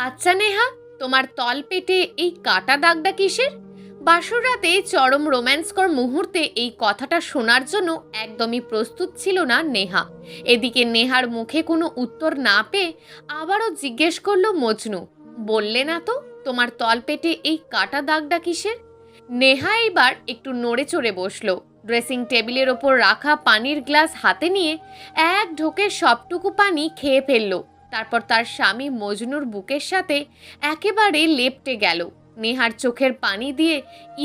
আচ্ছা নেহা, তোমার তলপেটে এই কাটা দাগটা কিসের? বাসর রাতে চরম রোম্যান্সকর মুহূর্তে এই কথাটা শোনার জন্য একদমই প্রস্তুত ছিল না নেহা। এদিকে নেহার মুখে কোনো উত্তর না পেয়ে আবারও জিজ্ঞেস করলো মজনু, বললে না তো তোমার তলপেটে এই কাটা দাগটা কিসের? নেহা এইবার একটু নড়ে চড়ে বসলো। ড্রেসিং টেবিলের ওপর রাখা পানির গ্লাস হাতে নিয়ে এক ঢোকে সবটুকু পানি খেয়ে ফেললো। তারপর তার স্বামী মজনুর বুকের সাথে একেবারে লেপ্টে গেল। নেহার চোখের পানি দিয়ে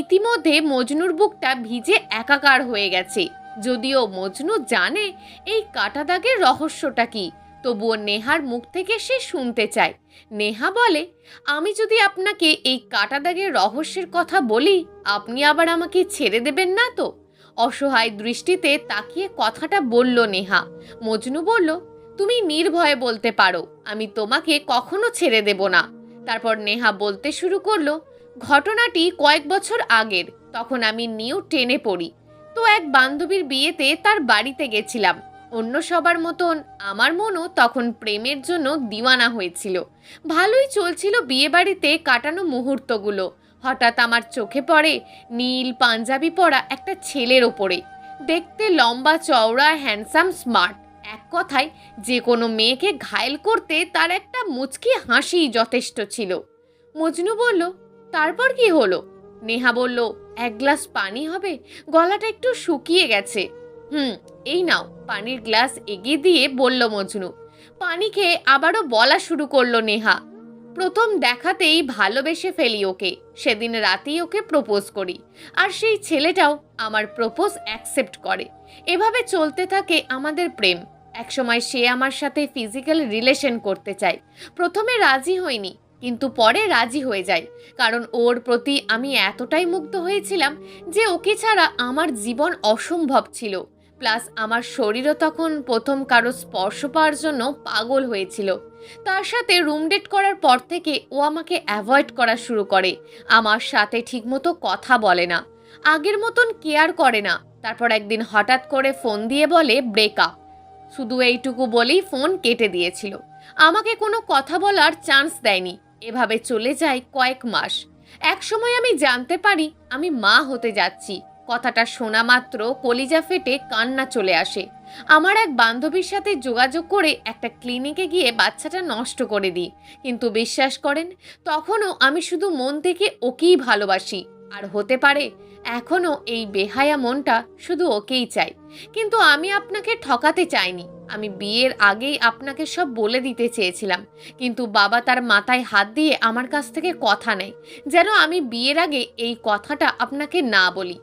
ইতিমধ্যে মজনুর বুকটা ভিজে একাকার হয়ে গেছে। যদিও মজনু জানে এই কাটা দাগের রহস্যটা কি, তবুও নেহার মুখ থেকে সে শুনতে চায়। নেহা বলে, আমি যদি আপনাকে এই কাটা দাগের রহস্যের কথা বলি, আপনি আবার আমাকে ছেড়ে দেবেন না তো? অসহায় দৃষ্টিতে তাকিয়ে কথাটা বলল নেহা। মজনু বলল, তুমি নির্ভয়ে বলতে পারো, আমি তোমাকে কখনো ছেড়ে দেব না। তারপর নেহা বলতে শুরু করলো, ঘটনাটি কয়েক বছর আগের। তখন আমি নিউ 10-এ পড়ি। তো এক বান্ধবীর বিয়েতে তার বাড়িতে গেছিলাম। অন্য সবার মতন আমার মনও তখন প্রেমের জন্য দিওয়ানা হয়েছিল। ভালোই চলছিল বিয়ে বাড়িতে কাটানো মুহূর্তগুলো। হঠাৎ আমার চোখে পড়ে নীল পাঞ্জাবি পরা একটা ছেলের ওপরে। দেখতে লম্বা চওড়া, হ্যান্ডসাম, স্মার্ট। এক কথায় যে কোনো মেয়েকে ঘায়েল করতে তার একটা মুচকি হাসি যথেষ্ট ছিল। মজনু বলল, তারপর কি হলো? নেহা বলল, এক গ্লাস পানি হবে? গলাটা একটু শুকিয়ে গেছে। এই নাও। পানির গ্লাস এগিয়ে দিয়ে বলল মজনু। পানি খেয়ে আবারও বলা শুরু করলো নেহা, প্রথম দেখাতেই ভালোবেসে ফেলি ওকে। সেদিন রাতেই ওকে প্রপোজ করি, আর সেই ছেলেটাও আমার প্রপোজ অ্যাকসেপ্ট করে। এভাবে চলতে থাকে আমাদের প্রেম। একসময় সে আমার সাথে ফিজিক্যাল রিলেশন করতে চায়। প্রথমে রাজি হইনি, কিন্তু পরে রাজি হয়ে যায়। কারণ ওর প্রতি আমি এতটাই মুগ্ধ হয়েছিলাম যে ওকে ছাড়া আমার জীবন অসম্ভব ছিল। প্লাস আমার শরীরও তখন প্রথম কারো স্পর্শ পাওয়ার জন্য পাগল হয়েছিল। তার সাথে রুম ডেট করার পর থেকে ও আমাকে অ্যাভয়েড করা শুরু করে। আমার সাথে ঠিকমতো কথা বলে না, আগের মতন কেয়ার করে না। তারপর একদিন হঠাৎ করে ফোন দিয়ে বলে ব্রেকআপ। শুধু এইটুকু বলেই ফোন কেটে দিয়েছিল। আমাকে কোনো কথা বলার চান্স দেয়নি। এভাবে চলে যায় কয়েক মাস। এক সময় আমি জানতে পারি আমি মা হতে যাচ্ছি। কথাটা শোনা মাত্র কলিজা ফেটে কান্না চলে আসে। আমার এক বান্ধবীর সাথে যোগাযোগ করে একটা ক্লিনিকে গিয়ে বাচ্চাটা নষ্ট করে দিই। কিন্তু বিশ্বাস করেন, তখনও আমি শুধু মন থেকে ওকেই ভালোবাসি। আর হতে পারে এখনও এই বেহায়া মনটা শুধু ওকেই চাই। কিন্তু আমি আপনাকে ঠকাতে চাইনি। আমি বিয়ের আগেই আপনাকে সব বলে দিতে চেয়েছিলাম, কিন্তু বাবা তার মাথায় হাত দিয়ে আমার কাছ থেকে কথা নেয়, যেন আমি বিয়ের আগে এই কথাটা আপনাকে না বলি।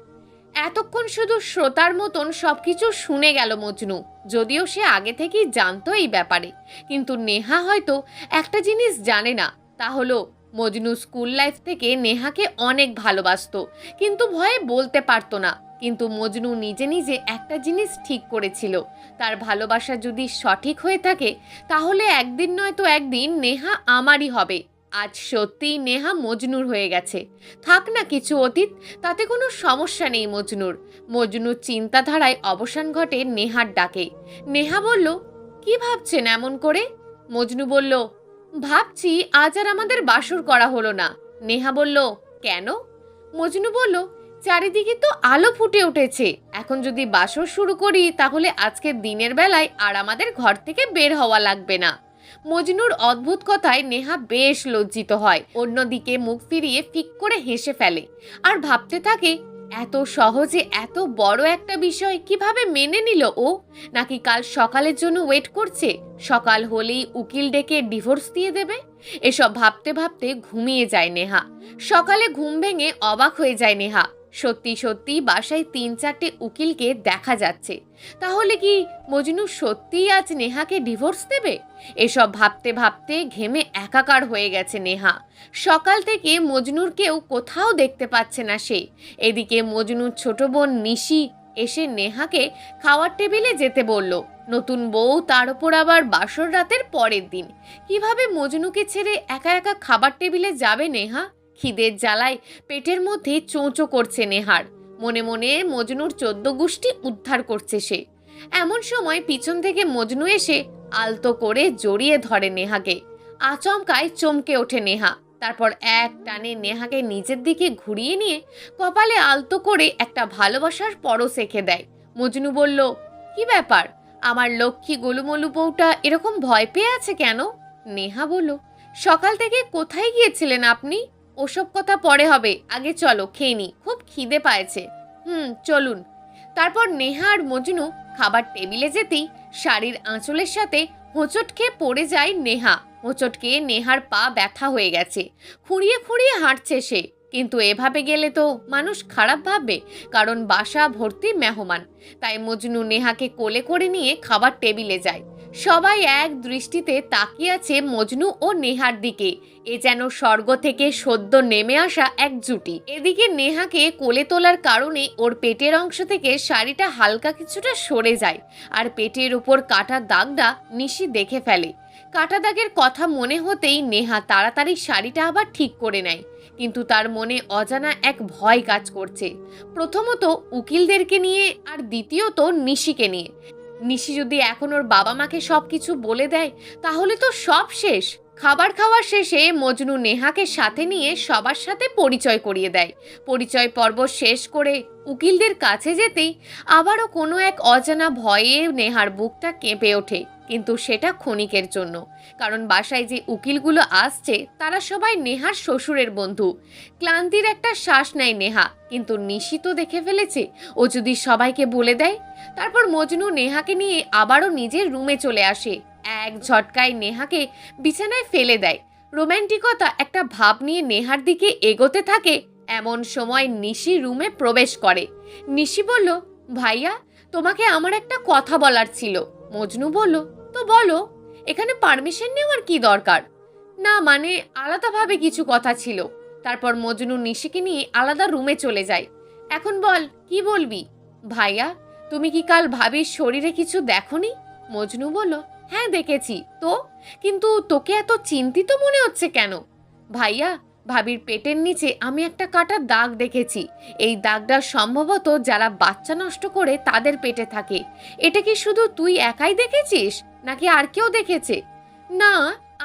এতক্ষণ শুধু শ্রোতার মতন সবকিছু শুনে গেল মজনু। যদিও সে আগে থেকেই জানতো এই ব্যাপারে, কিন্তু নেহা হয়তো একটা জিনিস জানে না, তা হলো মজনু স্কুল লাইফ থেকে নেহাকে অনেক ভালোবাসতো, কিন্তু ভয়ে বলতে পারতো না। কিন্তু মজনু নিজে নিজে একটা জিনিস ঠিক করেছিল, তার ভালোবাসা যদি সঠিক হয়ে থাকে তাহলে একদিন নয়তো একদিন নেহা আমারই হবে। আজ সত্যিই নেহা মজনুর হয়ে গেছে। থাক না কিছু অতীত, তাতে কোনো সমস্যা নেই মজনুর। মজনুর চিন্তাধারায় অবসান ঘটে নেহার ডাকে। নেহা বলল, কি ভাবছেন এমন করে? মজনু বলল, ভাবছি আজ আর আমাদের বাসর করা হলো না। নেহা বলল, কেন? মজনু বলল, চারিদিকে তো আলো ফুটে উঠেছে। এখন যদি বাসর শুরু করি তাহলে আজকের দিনের বেলায় আর আমাদের ঘর থেকে বের হওয়া লাগবে না। মজনুর অদ্ভুত কথায় নেহা বেশ লজ্জিত হয়। অন্যদিকে মুখ ফিরিয়ে ফিক করে হেসে ফেলে আর ভাবতে থাকে, এত সহজে এত বড় একটা বিষয় কিভাবে মেনে নিল ও? নাকি কাল সকালের জন্য ওয়েট করছে, সকাল হলেই উকিল ডেকে ডিভোর্স দিয়ে দেবে? এসব ভাবতে ভাবতে ঘুমিয়ে যায় নেহা। সকালে ঘুম ভেঙে অবাক হয়ে যায় নেহা। সত্যি সত্যি বাসায় 3-4টে উকিলকে দেখা যাচ্ছে। তাহলে কি মজনু সত্যিই আজ নেহাকে ডিভোর্স দেবে? এসব ভাবতে ভাবতে ঘেমে একাকার হয়ে গেছে নেহা। সকাল থেকে মজনুর কেউ কোথাও দেখতে পাচ্ছে না সে। এদিকে মজনুর ছোট বোন নিশি এসে নেহাকে খাওয়ার টেবিলে যেতে বলল। নতুন বউ, তার উপর আবার বাসর রাতের পরের দিন। কিভাবে মজনুকে ছেড়ে একা একা খাবার টেবিলে যাবে নেহা? খিদের জ্বালায় পেটের মধ্যে চোঁচো করছে নেহার। মনে মনে মজনুর 14 গুষ্টি উদ্ধার করছে সে। এমন সময় পিছন থেকে মজনু এসে আলতো করে জড়িয়ে ধরে নেহাকে। আচমকায় চমকে ওঠে নেহা। তারপর এক টানে নেহাকে নিজের দিকে ঘুরিয়ে নিয়ে কপালে আলতো করে একটা ভালোবাসার পরশ এঁকে দেয়। মজনু বলল, কি ব্যাপার, আমার লক্ষ্মী গোলুমলু বউটা এরকম ভয় পেয়ে আছে কেন? নেহা বলল, সকাল থেকে কোথায় গিয়েছিলেন আপনি? ওসব কথা পরে হবে, আগে চলো খেয়ে নি, খুব খিদে পায়েছে। চলুন। তারপর নেহা আর মজনু খাবার টেবিলে যেতেই শাড়ির আঁচলের সাথে হোঁচট খেয়ে পড়ে যায় নেহা। হোঁচট খেয়ে নেহার পা ব্যথা হয়ে গেছে, খুঁড়িয়ে খুঁড়িয়ে হাঁটছে সে। কিন্তু এভাবে গেলে তো মানুষ খারাপ ভাববে, কারণ বাসা ভর্তি মেহমান। তাই মজনু নেহাকে কোলে করে নিয়ে খাবার টেবিলে যায়। সবাই এক দৃষ্টিতে তাকিয়ে আছে মজনু ও নেহার দিকে। এ যেন স্বর্গ থেকে সদ্য নেমে আসা এক জুটি। এদিকে নেহাকে কোলে তোলার কারণে ওর পেটের অংশ থেকে শাড়িটা হালকা কিছুটা সরে যায়, আর পেটের উপর কাটা দাগটা নিশি দেখে ফেলে। কাটা দাগের কথা মনে হতেই নেহা তাড়াতাড়ি শাড়িটা আবার ঠিক করে নেয়। কিন্তু তার মনে অজানা এক ভয় কাজ করছে, প্রথমত উকিলদেরকে নিয়ে, আর দ্বিতীয়ত নিশিকে নিয়ে। নিশি যদি এখন ওর বাবা মাকে সব কিছু বলে দেয় তাহলে তো সব শেষ। খাবার খাওয়ার শেষে মজনু নেহাকে সাথে নিয়ে সবার সাথে পরিচয় করিয়ে দেয়। পরিচয় পর্ব শেষ করে উকিলদের কাছে যেতেই আবারও কোনো এক অজানা ভয়ে নেহার বুকটা কেঁপে ওঠে, কিন্তু সেটা ক্ষণিকের জন্য। কারণ বাসায় যে উকিলগুলো আসছে তারা সবাই নেহার শ্বশুরের বন্ধু। ক্লান্তির একটা শ্বাস নেয় নেহা, কিন্তু নিশি তো দেখে ফেলেছে, ও যদি সবাইকে বলে দেয়। তারপর মজনু নেহাকে নিয়ে আবারও নিজের রুমে চলে আসে। এক ঝটকায় নেহাকে বিছানায় ফেলে দেয়। রোম্যান্টিকতা একটা ভাব নিয়ে নেহার দিকে এগোতে থাকে। এমন সময় নিশি রুমে প্রবেশ করে। নিশি বলল, ভাইয়া, তোমাকে আমার একটা কথা বলার ছিল। মজনু বলল, তো বলো, এখানে পারমিশন নেওয়ার কি দরকার? না মানে আলাদাভাবে কিছু কথা ছিল। তারপর মজনু নিশিকে নিয়ে আলাদা রুমে চলে যায়। এখন বল, কি বলবি? ভাইয়া, তুমি কি কাল ভাবির শরীরে কিছু দেখোনি? মজনু বলল, হ্যাঁ দেখেছি তো, কিন্তু তোকে এত চিন্তিত মনে হচ্ছে কেন? ভাইয়া, ভাবির পেটের নিচে আমি একটা কাটা দাগ দেখেছি। এই দাগটা সম্ভবত যারা বাচ্চা নষ্ট করে তাদের পেটে থাকে। এটা কি শুধু তুই একাই দেখেছিস, নাকি আর কেউ দেখেছে? না,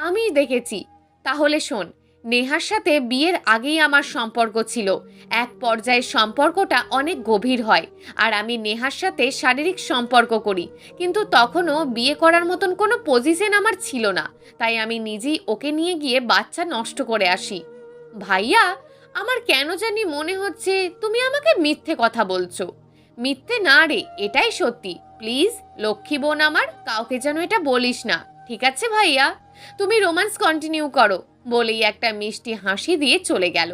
আমি দেখেছি। তাহলে শোন, নেহার সাথে বিয়ের আগেই আমার সম্পর্ক ছিল। এক পর্যায়ে সম্পর্কটা অনেক গভীর হয়, আর আমি নেহার সাথে শারীরিক সম্পর্ক করি। কিন্তু তখনও বিয়ে করার মতন কোনো পজিশন আমার ছিল না, তাই আমি নিজেই ওকে নিয়ে গিয়ে বাচ্চা নষ্ট করে আসি। ভাইয়া, আমার কেন জানি মনে হচ্ছে তুমি আমাকে মিথ্যে কথা বলছো। মিথ্যে না রে, এটাই সত্যি। প্লিজ লক্ষ্মী বোন আমার, কাউকে যেন এটা বলিস না, ঠিক আছে ভাইয়া? তুমি রোম্যান্স কন্টিনিউ করো, বলেই একটা মিষ্টি হাসি দিয়ে চলে গেল।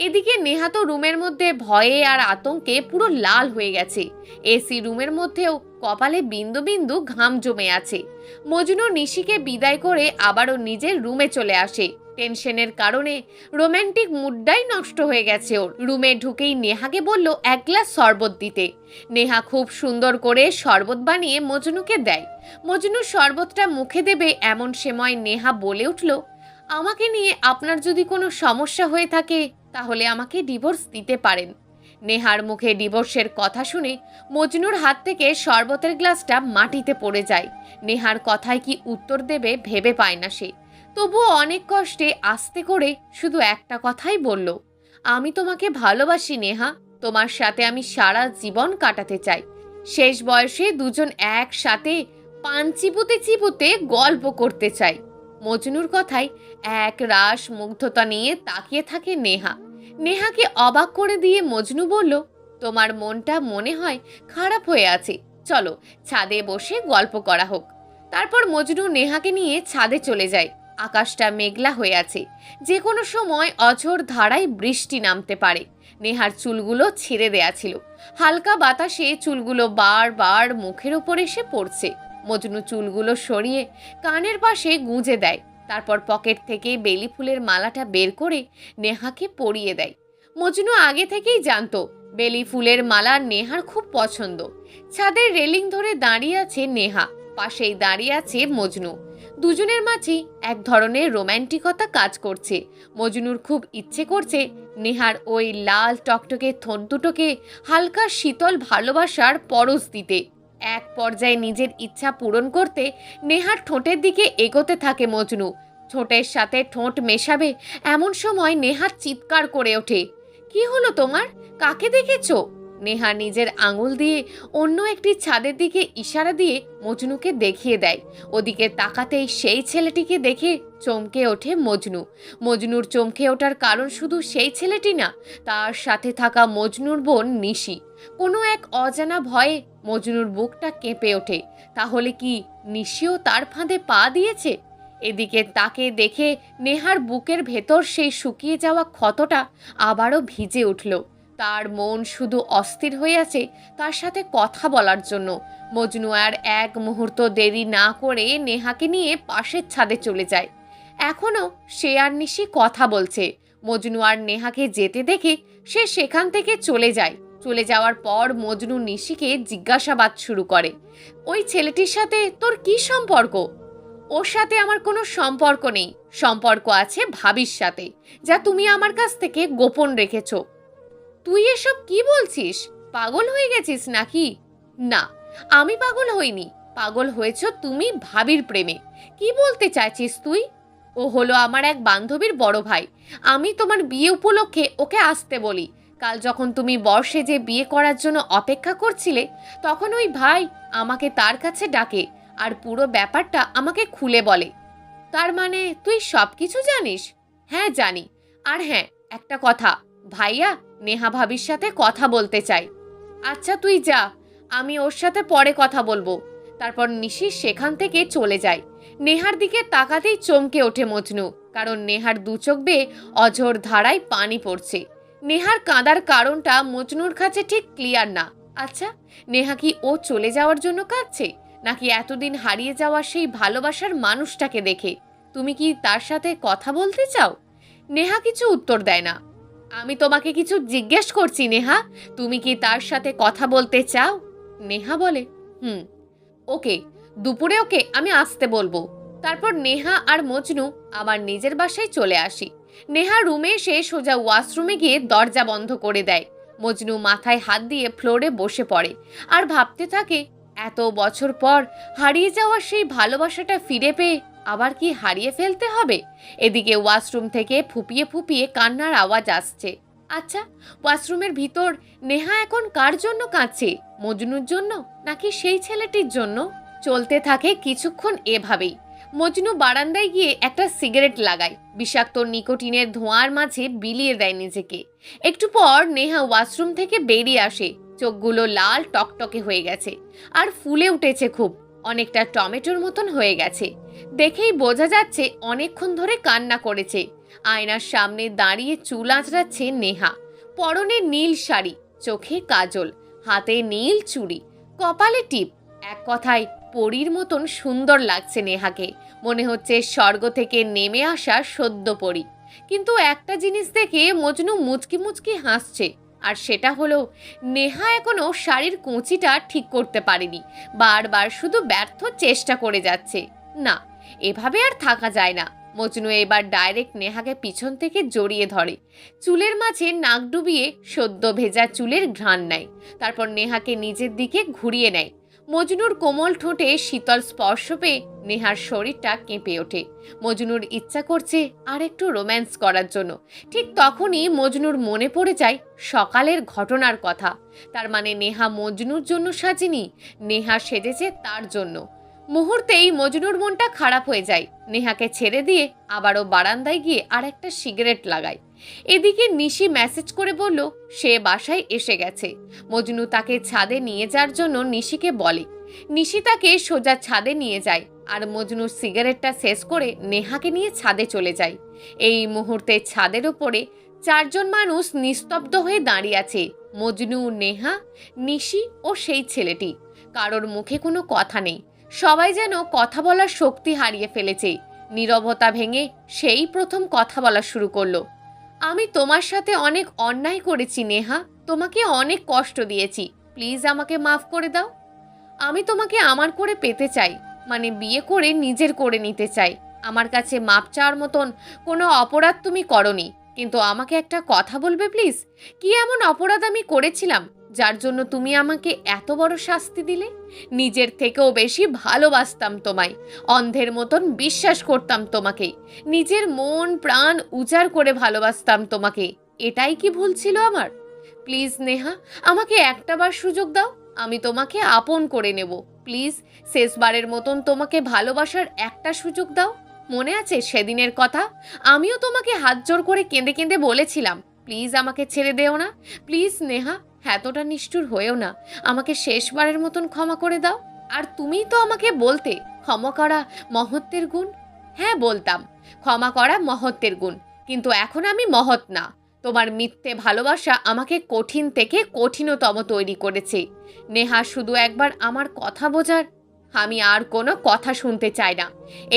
এদিকে নেহা তো রুমের মধ্যে ভয়ে আর আতঙ্কে পুরো লাল হয়ে গেছে। এসি রুমের মধ্যেও কপালে বিন্দু বিন্দু ঘাম জমে আছে। মজনু নিশিকে বিদায় করে আবারও নিজের রুমে চলে আসে। টেনশনের কারণে রোম্যান্টিক মুডটাই নষ্ট হয়ে গেছে ওর। রুমে ঢুকেই নেহাকে বলল এক গ্লাস শরবত দিতে। নেহা খুব সুন্দর করে শরবত বানিয়ে মজনুকে দেয়। মজনু শরবতটা মুখে দেবে এমন সময় নেহা বলে উঠল, আমাকে নিয়ে আপনার যদি কোনো সমস্যা হয়ে থাকে তাহলে আমাকে ডিভোর্স দিতে পারেন। নেহার মুখে ডিভোর্সের কথা শুনে মজনুর হাত থেকে শরবতের গ্লাসটা মাটিতে পড়ে যায়। নেহার কথায় কি উত্তর দেবে ভেবে পায় না সে। তবুও অনেক কষ্টে আস্তে করে শুধু একটা কথাই বলল, আমি তোমাকে ভালোবাসি নেহা, তোমার সাথে আমি সারা জীবন কাটাতে চাই। শেষ বয়সে দুজন একসাথে পান চিপুতে চিপুতে গল্প করতে চাই। মজনুর কথায় এক রাস মুগ্ধতা নিয়ে তাকিয়ে থাকে নেহা। নেহাকে অবাক করে দিয়ে মজনু বলল, তোমার মনটা মনে হয় খারাপ হয়ে আছে, চলো ছাদে বসে গল্প করা হোক। তারপর মজনু নেহাকে নিয়ে ছাদে চলে যায়। আকাশটা মেঘলা হয়ে আছে, যে কোনো সময় অঝোর ধারায় বৃষ্টি নামতে পারে। নেহার চুলগুলো ছেড়ে দেয়া ছিল, হালকা বাতাসে চুলগুলো বারবার মুখের ওপর এসে পড়ছে। মজনু চুলগুলো সরিয়ে কানের পাশে গুঁজে দেয়। তারপর পকেট থেকে বেলি ফুলের মালাটা বের করে নেহাকে পরিয়ে দেয়। মজনু আগে থেকেই জানতো বেলি ফুলের মালা নেহার খুব পছন্দ। ছাদের রেলিং ধরে দাঁড়িয়ে আছে নেহা, পাশেই দাঁড়িয়ে আছে মজনু। দুজনের মাঝেই এক ধরনের রোম্যান্টিকতা কাজ করছে। মজনুর খুব ইচ্ছে করছে নেহার ওই লাল টকটকে ঠোঁট দুটোকে হালকা শীতল ভালোবাসার পরশ দিতে। এক পর্যায়ে নিজের ইচ্ছা পূরণ করতে নেহার ঠোঁটের দিকে এগোতে থাকে মজনু। ঠোঁটের সাথে ঠোঁট মেশাবে এমন সময় নেহা চিৎকার করে ওঠে। কি হলো তোমার? কাকে দেখেছো? নেহা নিজের আঙুল দিয়ে অন্য একটি ছাদের দিকে ইশারা দিয়ে মজনুকে দেখিয়ে দেয়। ওদিকে তাকাতেই সেই ছেলেটিকে দেখে চমকে ওঠে মজনু। মজনুর চমকে ওঠার কারণ শুধু সেই ছেলেটি না, তার সাথে থাকা মজনুর বোন নিশি। কোনো এক অজানা ভয়ে মজনুর বুকটা কেঁপে ওঠে। তাহলে কি নিশিও তার ফাঁদে পা দিয়েছে? এদিকে তাকে দেখে নেহার বুকের ভেতর সেই শুকিয়ে যাওয়া ক্ষতটা আবারও ভিজে উঠল। তার মন শুধু অস্থির হয়ে আছে তার সাথে কথা বলার জন্য। মজনু আর এক মুহূর্ত দেরি না করে নেহাকে নিয়ে পাশের ছাদে চলে যায়। এখনও সে আর নিশি কথা বলছে। মজনু আর নেহাকে যেতে দেখে সে সেখান থেকে চলে যায়। চলে যাওয়ার পর মজনু নিশিকে জিজ্ঞাসাবাদ শুরু করে। ওই ছেলেটির সাথে তোর কি সম্পর্ক? ওর সাথে আমার কোনো সম্পর্ক নেই। সম্পর্ক আছে ভাবির সাথে, যা তুমি আমার কাছ থেকে গোপন রেখেছো। তুই এসব কি বলছিস? পাগল হয়ে গেছিস নাকি? না, আমি পাগল হইনি। পাগল হয়েছ তুমি ভাবির প্রেমে। কি বলতে চাইছিস তুই? ও হলো আমার এক বান্ধবীর বড় ভাই। আমি তোমার বিয়ে উপলক্ষে ওকে আসতে বলি। কাল যখন তুমি বর্ষে যে বিয়ে করার জন্য অপেক্ষা করছিলে, তখন ওই ভাই আমাকে তার কাছে ডাকে আর পুরো ব্যাপারটা আমাকে খুলে বলে। তার মানে তুই সব কিছু জানিস? হ্যাঁ জানি। আর হ্যাঁ, একটা কথা, ভাইয়া নেহা ভাবির সাথে কথা বলতে চাই। আচ্ছা তুই যা, আমি ওর সাথে পরে কথা বলবো। তারপর নিশি সেখান থেকে চলে যায়। নেহার দিকে তাকাতেই চমকে ওঠে মজনু, কারণ নেহার দু চোখ বেয়ে অঝোর ধারায় পানি পড়ছে। নেহার কাঁদার কারণটা মজনুর কাছে ঠিক ক্লিয়ার না। আচ্ছা, নেহা কি ও চলে যাওয়ার জন্য কাঁদছে, নাকি এতদিন হারিয়ে যাওয়া সেই ভালোবাসার মানুষটাকে দেখে? তুমি কি তার সাথে কথা বলতে চাও? নেহা কিছু উত্তর দেয় না। আমি তোমাকে কিছু জিজ্ঞেস করছি নেহা, তুমি কি তার সাথে কথা বলতে চাও? নেহা বলে, ওকে, দুপুরে ওকে আমি আসতে বলবো। তারপর নেহা আর মজনু আবার নিজের বাসায় চলে আসি। নেহা রুমে এসে সোজা ওয়াশরুমে গিয়ে দরজা বন্ধ করে দেয়। মজনু মাথায় হাত দিয়ে ফ্লোরে বসে পড়ে আর ভাবতে থাকে, এত বছর পর হারিয়ে যাওয়া সেই ভালোবাসাটা ফিরে পেয়ে আবার কি হারিয়ে ফেলতে হবে? এদিকে ওয়াশরুম থেকে ফুপিয়ে ফুপিয়ে কান্নার আওয়াজ আসছে। আচ্ছা, ওয়াশরুমের ভিতর নেহা এখন কার জন্য কাঁদছে? মজনুর জন্য নাকি সেই ছেলেটির জন্য? চলতে থাকে কিছুক্ষণ এভাবেই। মজনু বারান্দায় গিয়ে একটা সিগারেট লাগায়। বিষাক্ত নিকোটিনের ধোঁয়ার মাঝে বিলিয়ে দেয় নিজেকে। একটু পর নেহা ওয়াশরুম থেকে বেরিয়ে আসে। চোখগুলো লাল টকটকে হয়ে গেছে আর ফুলে উঠেছে খুব, অনেকটা টমেটোর মতন হয়ে গেছে। দেখেই বোঝা যাচ্ছে অনেকক্ষণ ধরে কান্না করেছে। আয়নার সামনে দাঁড়িয়ে চুল আঁচড়াচ্ছে নেহা। পরনে নীল শাড়ি, চোখে কাজল, হাতে নীল চুড়ি, কপালে টিপ। এক কথায় পরীর মতন সুন্দর লাগছে নেহাকে। মনে হচ্ছে স্বর্গ থেকে নেমে আসা সদ্য পরী। কিন্তু একটা জিনিস দেখে মজনু মুচকি মুচকি হাসছে, আর সেটা হলো নেহা এখনো শাড়ির কুঁচিটা ঠিক করতে পারেনি। বারবার শুধু ব্যর্থ চেষ্টা করে যাচ্ছে। না, এভাবে আর থাকা যায় না। মজনু এবার ডাইরেক্ট নেহাকে পিছন থেকে জড়িয়ে ধরে। চুলের মাঝে নাক ডুবিয়ে সদ্য ভেজা চুলের ঘ্রাণ নেয়। তারপর নেহাকে নিজের দিকে ঘুরিয়ে নেয়। মজনুর কোমল ঠোঁটে শীতল স্পর্শ পেয়ে নেহার শরীরটা কেঁপে ওঠে। মজনুর ইচ্ছা করছে আর একটু রোম্যান্স করার জন্য। ঠিক তখনই মজনুর মনে পড়ে যায় সকালের ঘটনার কথা। তার মানে নেহা মজনুর জন্য সাজেনি, নেহা সেজেছে তার জন্য। মুহূর্তেই মজনুর মনটা খারাপ হয়ে যায়। নেহাকে ছেড়ে দিয়ে আবারও বারান্দায় গিয়ে আর একটা সিগারেট লাগায়। এদিকে নিশি মেসেজ করে বলল সে বাসায় এসে গেছে। মজনু তাকে ছাদে নিয়ে যাওয়ার জন্য নিশিকে বলে। নিশি তাকে সোজা ছাদে নিয়ে যায় আর মজনুর সিগারেটটা শেষ করে নেহাকে নিয়ে ছাদে চলে যায়। এই মুহূর্তে ছাদের উপরে চারজন মানুষ নিস্তব্ধ হয়ে দাঁড়িয়ে আছে। মজনু, নেহা, নিশি ও সেই ছেলেটি। কারোর মুখে কোনো কথা নেই। সবাই যেন কথা বলার শক্তি হারিয়ে ফেলেছে। নীরবতা ভেঙে সেই প্রথম কথা বলা শুরু করলো। আমি তোমার সাথে অনেক অন্যায় করেছি নেহা, তোমাকে অনেক কষ্ট দিয়েছি। প্লিজ আমাকে মাফ করে দাও। আমি তোমাকে আমার করে পেতে চাই, মানে বিয়ে করে নিজের করে নিতে চাই। আমার কাছে মাপ চাওয়ার মতন কোনো অপরাধ তুমি করনি, কিন্তু আমাকে একটা কথা বলবে প্লিজ? কি এমন অপরাধ আমি করেছিলাম যার জন্য তুমি আমাকে এত বড় শাস্তি দিলে? নিজের থেকেও বেশি ভালোবাসতাম তোমায়, অন্ধের মতন বিশ্বাস করতাম তোমাকে, নিজের মন প্রাণ উজাড় করে ভালোবাসতাম তোমাকে। এটাই কি ভুল ছিল আমার? প্লিজ নেহা, আমাকে একটাবার সুযোগ দাও, আমি তোমাকে আপন করে নেব। প্লিজ, শেষবারের মতন তোমাকে ভালোবাসার একটা সুযোগ দাও। মনে আছে সেদিনের কথা? আমিও তোমাকে হাত জোর করে কেঁদে কেঁদে বলেছিলাম, প্লিজ আমাকে ছেড়ে দেও না। প্লিজ নেহা, এতটা নিষ্ঠুর হয়েও না, আমাকে শেষবারের মতন ক্ষমা করে দাও। আর তুমিই তো আমাকে বলতে ক্ষমা করা মহত্বের গুণ। হ্যাঁ, বলতাম ক্ষমা করা মহত্বের গুণ, কিন্তু এখন আমি মহৎ না। তোমার মিথ্যে ভালোবাসা আমাকে কঠিন থেকে কঠিনতম তৈরি করেছে। নেহা, শুধু একবার আমার কথা বোঝার। আমি আর কোনো কথা শুনতে চাই না।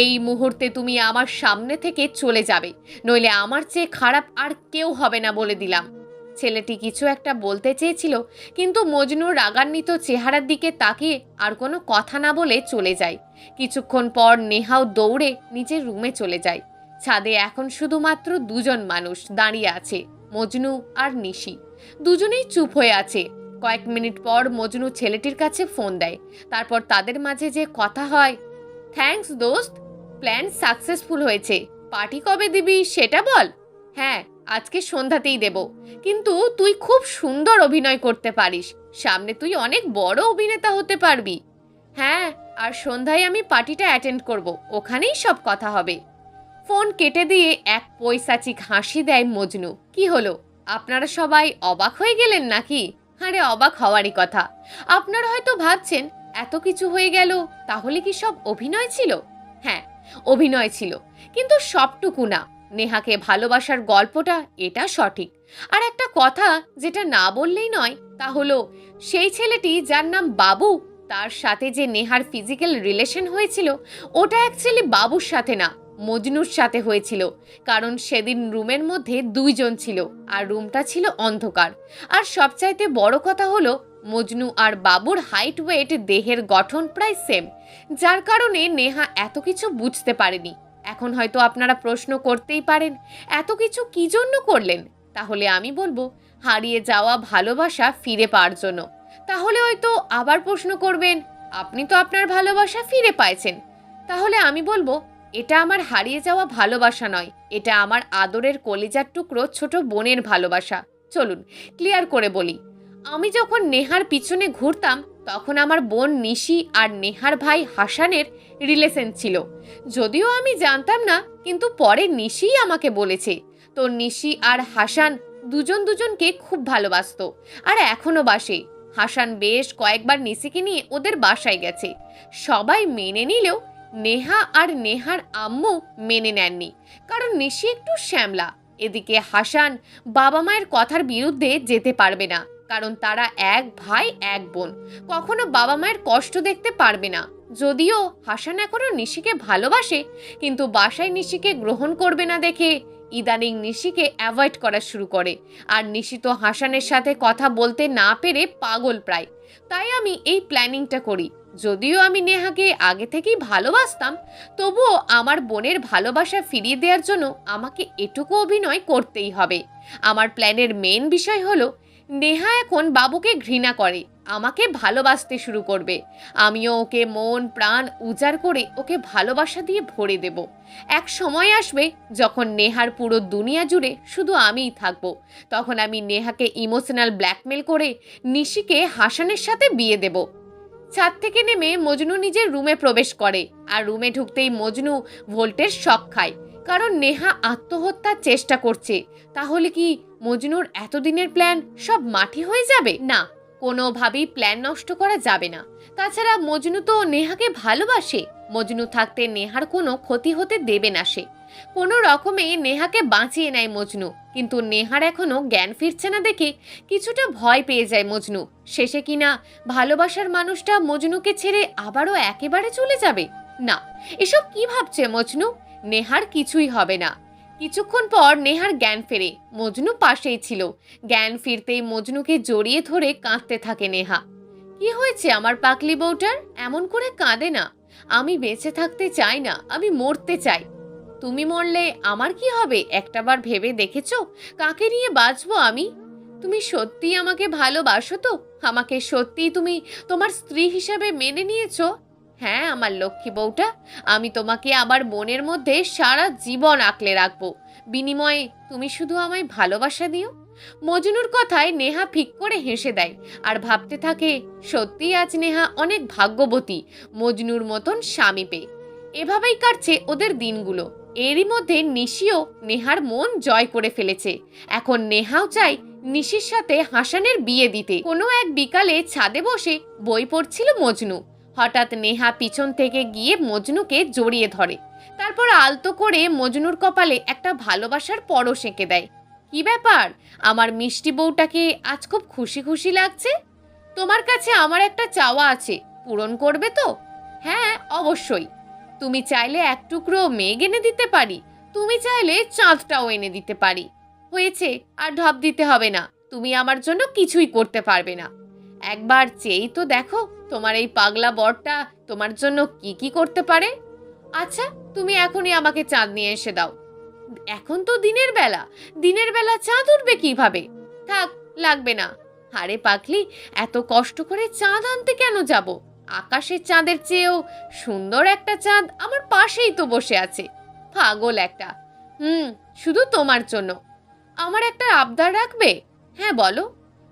এই মুহূর্তে তুমি আমার সামনে থেকে চলে যাবে, নইলে আমার চেয়ে খারাপ আর কেউ হবে না বলে দিলাম। ছেলেটি কিছু একটা বলতে চেয়েছিল, কিন্তু মজনুর রাগান্বিত চেহারার দিকে তাকিয়ে আর কোনো কথা না বলে চলে যায়। কিছুক্ষণ পর নেহাও দৌড়ে নিজের রুমে চলে যায়। ছাদে এখন শুধুমাত্র দুজন মানুষ দাঁড়িয়ে আছে, মজনু আর নিশি। দুজনেই চুপ হয়ে আছে। কয়েক মিনিট পর মজনু ছেলেটির কাছে ফোন দেয়। তারপর তাদের মাঝে যে কথা হয়, থ্যাঙ্কস দোস্ত, প্ল্যান সাকসেসফুল হয়েছে। পার্টি কবে দিবি সেটা বল। হ্যাঁ, আজকে সন্ধ্যাতেই দেব, কিন্তু তুই খুব সুন্দর অভিনয় করতে পারিস, সামনে তুই অনেক বড় অভিনেতা হতে পারবি। হ্যাঁ, আর সন্ধ্যায় আমি পার্টিটা অ্যাটেন্ড করব, ওখানেই সব কথা হবে। ফোন কেটে দিয়ে এক পৈশাচিক হাসি দেয় মজনু। কি হলো, আপনারা সবাই অবাক হয়ে গেলেন নাকি? আরে, অবাক হওয়ারই কথা। আপনারা হয়তো ভাবছেন এত কিছু হয়ে গেল, তাহলে কি সব অভিনয় ছিল? হ্যাঁ, অভিনয় ছিল, কিন্তু সবটুকু না। নেহাকে ভালোবাসার গল্পটা এটা সঠিক। আর একটা কথা যেটা না বললেই নয়, তা হলো সেই ছেলেটি যার নাম বাবু, তার সাথে যে নেহার ফিজিক্যাল রিলেশন হয়েছিল, ওটা অ্যাকচুয়ালি বাবুর সাথে না, মজনুর সাথে হয়েছিল। কারণ সেদিন রুমের মধ্যে দুইজন ছিল, আর রুমটা ছিল অন্ধকার। আর সবচাইতে বড় কথা হলো, মজনু আর বাবুর হাইট ওয়েট দেহের গঠন প্রায় সেম, যার কারণে নেহা এত কিছু বুঝতে পারেনি। এখন হয়তো আপনারা প্রশ্ন করতেই পারেন, এত কিছু কি জন্য করলেন? তাহলে আমি বলবো, হারিয়ে যাওয়া ভালোবাসা ফিরে পাওয়ার জন্য। তাহলে হয়তো আবার প্রশ্ন করবেন, আপনি তো আপনার ভালোবাসা ফিরে পাইছেন। তাহলে আমি বলবো, এটা আমার হারিয়ে যাওয়া ভালোবাসা নয়, এটা আমার আদরের কলিজার টুকরো ছোট বোনের ভালোবাসা। চলুন ক্লিয়ার করে বলি। আমি যখন নেহার পিছনে ঘুরতাম, তখন আমার বোন নিশি আর নেহার ভাই হাসানের রিলেশন ছিল। যদিও আমি জানতাম না, কিন্তু পরে নিশিই আমাকে বলেছে। তো নিশি আর হাসান দুজন দুজনকে খুব ভালোবাসতো, আর এখনো বাসে। হাসান বেশ কয়েকবার নিশিকে নিয়ে ওদের বাসায় গেছে। সবাই মেনে নিলেও নেহা আর নেহার আম্মু মেনে নেননি, কারণ নিশি একটু শ্যামলা। এদিকে হাসান বাবা মায়ের কথার বিরুদ্ধে যেতে পারবে না, কারণ তারা এক ভাই এক বোন, কখনো বাবা মায়ের কষ্ট দেখতে পারবে না। যদিও হাসান এখনো নিশিকে ভালোবাসে, কিন্তু বাসায় নিশিকে গ্রহণ করবে না দেখে ইদানিং নিশিকে অ্যাভয়েড করা শুরু করে। আর নিশি তো হাসানের সাথে কথা বলতে না পেরে পাগল প্রায়। তাই আমি এই প্ল্যানিংটা করি। যদিও আমি নেহাকে আগে থেকেই ভালোবাসতাম, তবুও আমার বোনের ভালোবাসা ফিরিয়ে দেওয়ার জন্য আমাকে এটুকু অভিনয় করতেই হবে। আমার প্ল্যানের মেন বিষয় হলো, নেহা এখন বাবুকে ঘৃণা করে, আমাকে ভালোবাসতে শুরু করবে। আমিও ওকে মন প্রাণ উজাড় করে ওকে ভালোবাসা দিয়ে ভরে দেব। এক সময় আসবে যখন নেহার পুরো দুনিয়া জুড়ে শুধু আমিই থাকবো। তখন আমি নেহাকে ইমোশনাল ব্ল্যাকমেল করে নিশিকে হাসানের সাথে বিয়ে দেব। ছাদ থেকে নেমে মজনু নিজের রুমে প্রবেশ করে, আর রুমে ঢুকতেই মজনু ভোল্টের শক খায়, কারণ নেহা আত্মহত্যার চেষ্টা করছে। তাহলে কি মজনুর এতদিনের প্ল্যান সব মাটি হয়ে যাবে? না, কোনোভাবেই প্ল্যান নষ্ট করা যাবে না। তাছাড়া মজনু তো নেহাকে ভালোবাসে, মজনু থাকতে নেহার কোনো ক্ষতি হতে দেবে না সে। কোনো রকমে নেহাকে বাঁচিয়ে নেয় মজনু, কিন্তু নেহার এখনো জ্ঞান ফিরছে না দেখে কিছুটা ভয় পেয়ে যায় মজনু। শেষে কিনা ভালোবাসার মানুষটা মজনুকে ছেড়ে আবারও একেবারে চলে যাবে? না, এসব কি ভাবছে মজনু? নেহার কিছুই হবে না। কিছুক্ষণ পর নেহার জ্ঞান ফেরে, মজনু পাশেই ছিল। জ্ঞান ফিরতেই মজনুকে জড়িয়ে ধরে কাঁদতে থাকে নেহা। কি হয়েছে আমার পাকলি বউটার? এমন করে কাঁদে না। আমি বেঁচে থাকতে চাই না, আমি মরতে চাই। তুমি মরলে আমার কি হবে একটাবার ভেবে দেখেছো? কাকে নিয়ে বাঁচবো আমি? তুমি সত্যিই আমাকে ভালোবাসো তো? আমাকে সত্যিই তুমি তোমার স্ত্রী হিসেবে মেনে নিয়েছো? হ্যাঁ আমার লক্ষ্মী বউটা, আমি তোমাকে আমার মনের মধ্যে সারা জীবন আঁকলে রাখবো। বিনিময়ে তুমি শুধু আমায় ভালোবাসা দিও। মজনুর কথায় নেহা ফিক করে হেসে দেয় আর ভাবতে থাকে, সত্যিই আজ নেহা অনেক ভাগ্যবতী মজনুর মতন স্বামী পেয়ে। এভাবেই কাটছে ওদের দিনগুলো। এরই মধ্যে নিশিও নেহার মন জয় করে ফেলেছে। এখন নেহাও চায় নিশির সাথে হাসানের বিয়ে দিতে। কোনো এক বিকালে ছাদে বসে বই পড়ছিল মজনু। হঠাৎ নেহা পিছন থেকে গিয়ে মজনুকে জড়িয়ে ধরে। তারপর আলতো করে মজনুর কপালে একটা ভালোবাসার পরশ এঁকে দেয়। কি ব্যাপার, আমার মিষ্টি বউটাকে আজ খুব খুশি খুশি লাগছে। তোমার কাছে আমার একটা চাওয়া আছে, পূরণ করবে তো? হ্যাঁ অবশ্যই। তুমি চাইলে এক টুকরো মেঘ এনে দিতে পারি, তুমি চাইলে চাঁদটাও এনে দিতে পারি। হয়েছে, আর ঢপ দিতে হবে না। তুমি আমার জন্য কিছুই করতে পারবে না। একবার চেয়েই তো দেখো তোমার এই পাগলা বরটা তোমার জন্য কি কি করতে পারে। আচ্ছা, তুমি এখনই আমাকে চাঁদ নিয়ে এসে দাও। এখন তো দিনের বেলা, দিনের বেলা চাঁদ উঠবে কিভাবে? থাক, লাগবে না। হারে পাগলি, এত কষ্ট করে চাঁদ আনতে কেন যাব? আকাশের চাঁদের চেয়েও সুন্দর একটা চাঁদ আমার পাশেই তো বসে আছে। পাগল একটা। শুধু তোমার জন্য। আমার একটা আবদার রাখবে? হ্যাঁ বলো।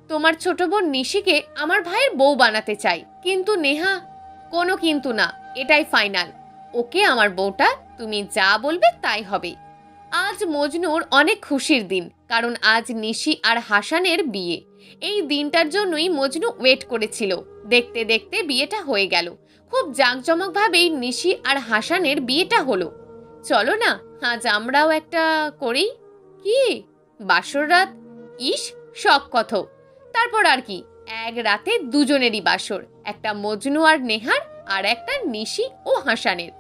তোমার ছোট বোন নিশিকে আমার ভাইয়ের বউ বানাতে চাই। কিন্তু নেহা। কোনো কিন্তু না, এটাই ফাইনাল। ওকে আমার বউটা, তুমি যা বলবে তাই হবে। আজ মজনুর অনেক খুশির দিন, কারণ আজ নিশি আর হাসানের বিয়ে। এই দিনটার জন্যই মজনু ওয়েট করেছিল। দেখতে দেখতে বিয়েটা হয়ে গেল। খুব জাঁকজমকভাবেই নিশি আর হাসানের বিয়েটা হলো। চলো না আজ আমরাও একটা করি। কি? বাসর রাত? ইস, শখ কত। তারপর আর কি, এক রাতে দুজনেরই বাসর, একটা মজনু আর নেহার, আর একটা নিশি ও হাসানের।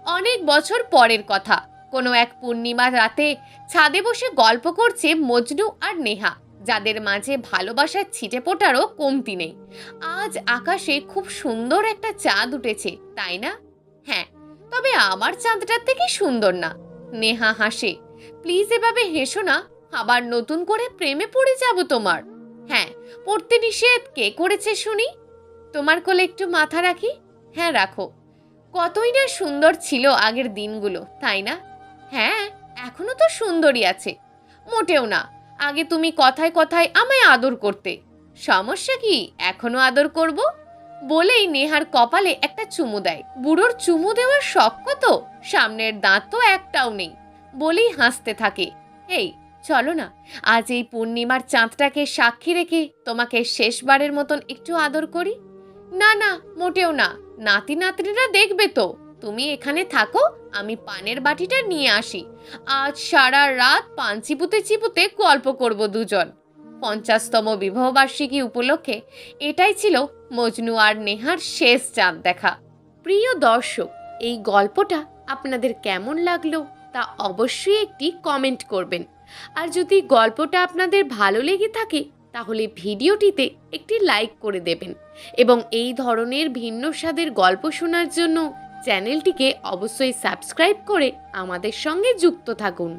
অনেক বছর পরের কথা। কোনো এক পূর্ণিমা রাতে ছাদে বসে গল্প করছে মজনু আর নেহা, যাদের মাঝে ভালোবাসার ছিটে ফোটারও কমতি নেই। আজ আকাশে খুব সুন্দর একটা চাঁদ উঠেছে, তাই না? হ্যাঁ, তবে আমার চাঁদটার থেকে সুন্দর না। নেহা হাসে। প্লিজ এভাবে হেসো না, আবার নতুন করে প্রেমে পড়ে যাব তোমার। হ্যাঁ, পড়তে নিষেধ কে করেছে শুনি? তোমার কোলে একটু মাথা রাখি। হ্যাঁ রাখো। কতই না সুন্দর ছিল আগের দিনগুলো, তাই না? হ্যাঁ, এখনো তো সুন্দরই আছে। মোটেও না, আগে তুমি কথায় কথায় আমায় আদর করতে। সমস্যা কি, এখনো আদর করব? বলেই নেহার কপালে একটা চুমু দেয়। বুড়োর চুমু দেওয়ার শখ কত, সামনের দাঁত তো একটাও নেই। বলেই হাসতে থাকে। এই চলো না, আজ এই পূর্ণিমার চাঁদটাকে সাক্ষী রেখে তোমাকে শেষবারের মতন একটু আদর করি। না না, মোটেও না। নাতি নাতনিরা দেখবে তো। তুমি এখানে থাকো, আমি পানের বাটিটা নিয়ে আসি। আজ সারা রাত পান চিপুতে চিপুতে গল্প করব দুজন। 50তম বিবাহবার্ষিকী উপলক্ষে এটাই ছিল মজনু আর নেহার শেষ চাঁদ দেখা। প্রিয় দর্শক, এই গল্পটা আপনাদের কেমন লাগলো তা অবশ্যই একটি কমেন্ট করবেন। আর যদি গল্পটা আপনাদের ভালো লেগে থাকে তাহলে ভিডিওটিতে একটি লাইক করে দেবেন এবং এই ধরনের ভিন্ন স্বাদের গল্প শোনার জন্য চ্যানেলটিকে অবশ্যই সাবস্ক্রাইব করে আমাদের সঙ্গে যুক্ত থাকুন।